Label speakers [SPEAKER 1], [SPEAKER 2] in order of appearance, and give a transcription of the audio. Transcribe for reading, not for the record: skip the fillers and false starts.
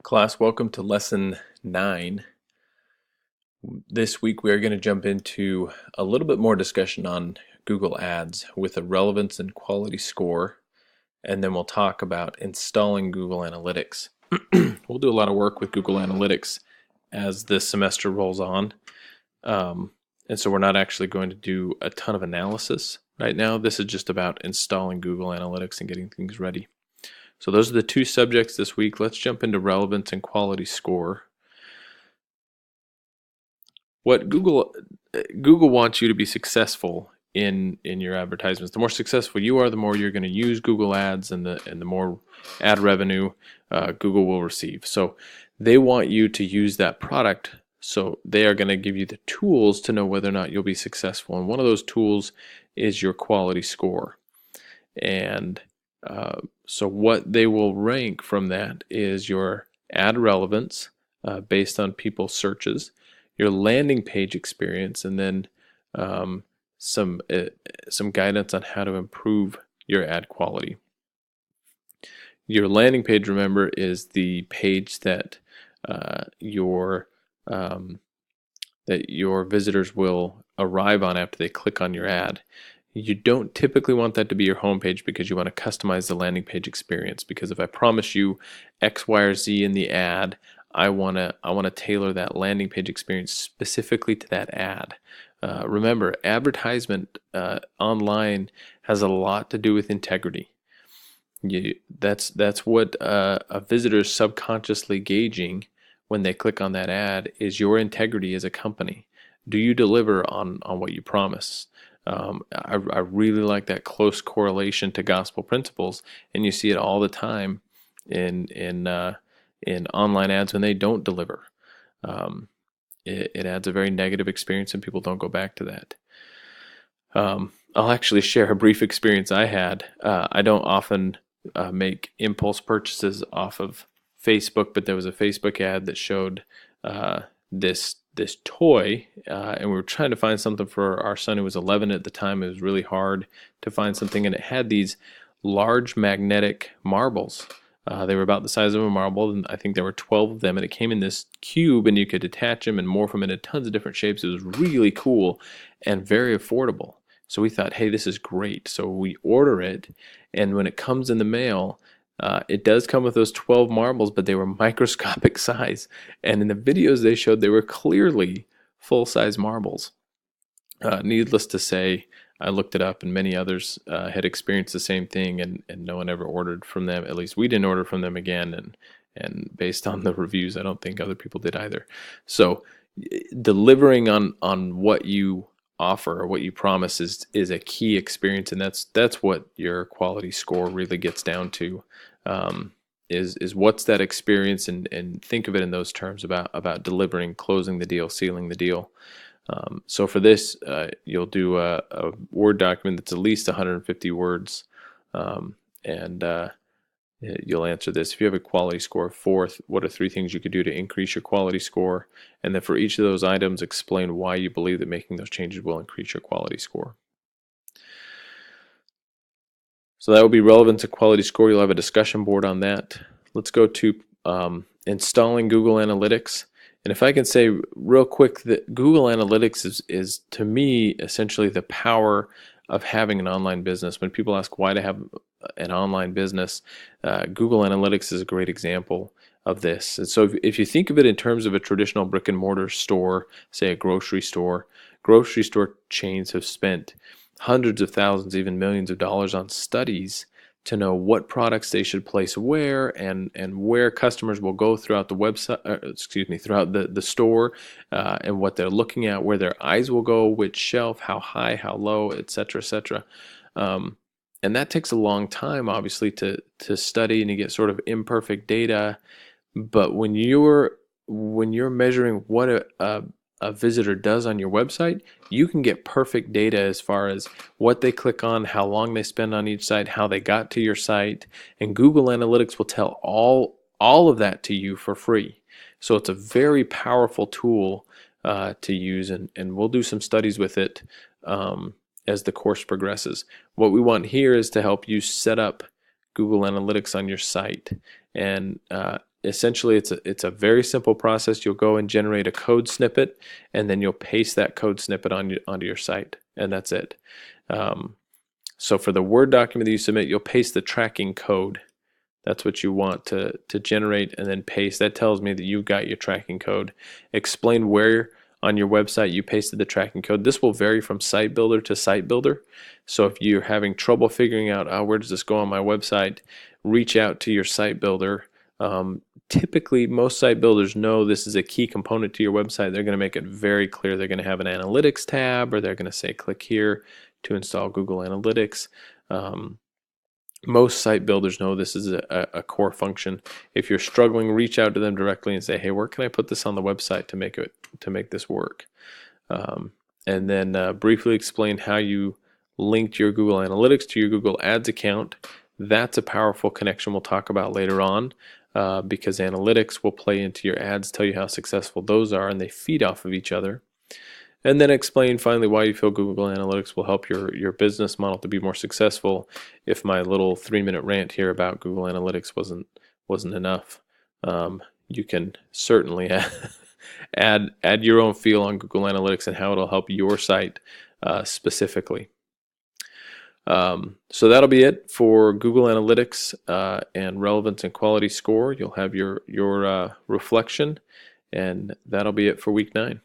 [SPEAKER 1] Class, welcome to lesson 9. This week we are going to jump into a little bit more discussion on Google Ads with a relevance and quality score, and then we'll talk about installing Google Analytics. We'll do a lot of work with Google Analytics as this semester rolls on, and so we're not actually going to do a ton of analysis right now. This is just about installing Google Analytics and getting things ready. So those are the two subjects this week. Let's jump into relevance and quality score. What Google wants you to be successful in your advertisements. The more successful you are, the more you're going to use Google Ads, and the more ad revenue Google will receive. So they want you to use that product. So they are going to give you the tools to know whether or not you'll be successful. And one of those tools is your quality score. And so what they will rank from that is your ad relevance based on people's searches, your landing page experience, and then some guidance on how to improve your ad quality. Your landing page, remember, is the page that your visitors will arrive on after they click on your ad. You don't typically want that to be your home page because you want to customize the landing page experience. Because if I promise you X, Y, or Z in the ad, I want to tailor that landing page experience specifically to that ad. Remember, advertisement online has a lot to do with integrity. That's what a visitor is subconsciously gauging when they click on that ad is your integrity as a company. Do you deliver on what you promise? I really like that close correlation to gospel principles, and you see it all the time in online ads when they don't deliver. It adds a very negative experience, and people don't go back to that. I'll actually share a brief experience I had. I don't often make impulse purchases off of Facebook, but there was a Facebook ad that showed this toy, and we were trying to find something for our son who was 11 at the time. It was really hard to find something, and it had these large magnetic marbles. They were about the size of a marble, and I think there were 12 of them, and it came in this cube, and you could detach them and morph them into tons of different shapes. It was really cool and very affordable. So we thought, hey, this is great. So we order it, and when it comes in the mail, it does come with those 12 marbles, but they were microscopic size. And in the videos they showed, they were clearly full-size marbles. Needless to say, I looked it up, and many others had experienced the same thing, and no one ever ordered from them. At least we didn't order from them again, and based on the reviews, I don't think other people did either. So delivering on what you offer or what you promise is a key experience, and that's what your quality score really gets down to. Is what's that experience, and think of it in those terms about delivering, closing the deal, sealing the deal. So for this, you'll do a Word document that's at least 150 words, and you'll answer this. If you have a quality score of 4, what are 3 things you could do to increase your quality score? And then for each of those items, explain why you believe that making those changes will increase your quality score. So that will be relevant to quality score. You'll have a discussion board on that. Let's go to installing Google Analytics. And if I can say real quick that Google Analytics is to me essentially the power of having an online business. When people ask why to have an online business, Google Analytics is a great example of this. And so if you think of it in terms of a traditional brick and mortar store, say a grocery store chains have spent hundreds of thousands, even millions of dollars on studies to know what products they should place where, and where customers will go throughout the website, throughout the store, and what they're looking at, where their eyes will go, which shelf, how high, how low, etc., etc. And that takes a long time, obviously, to study, and you get sort of imperfect data. But when you're measuring what a visitor does on your website, you can get perfect data as far as what they click on, how long they spend on each site, how they got to your site, and Google Analytics will tell all of that to you for free. So it's a very powerful tool to use, and we'll do some studies with it as the course progresses. What we want here is to help you set up Google Analytics on your site, and essentially it's a very simple process. You'll go and generate a code snippet, and then you'll paste that code snippet onto your site, and that's it. So for the Word document that you submit, you'll paste the tracking code. That's what you want to generate and then paste. That tells me that you got your tracking code. Explain where on your website you pasted the tracking code. This will vary from site builder to site builder. So if you're having trouble figuring out where does this go on my website, reach out to your site builder. Typically, most site builders know this is a key component to your website. They're going to make it very clear. They're going to have an analytics tab, or they're going to say click here to install Google Analytics. Most site builders know this is a core function. If you're struggling, reach out to them directly and say, hey, where can I put this on the website to make this work? And then briefly explain how you linked your Google Analytics to your Google Ads account. That's a powerful connection we'll talk about later on, because analytics will play into your ads, tell you how successful those are, and they feed off of each other. And then explain finally why you feel Google Analytics will help your business model to be more successful. If my little 3-minute rant here about Google Analytics wasn't enough, you can certainly add your own feel on Google Analytics and how it'll help your site specifically. So that'll be it for Google Analytics and relevance and quality score. You'll have your reflection, and that'll be it for week 9.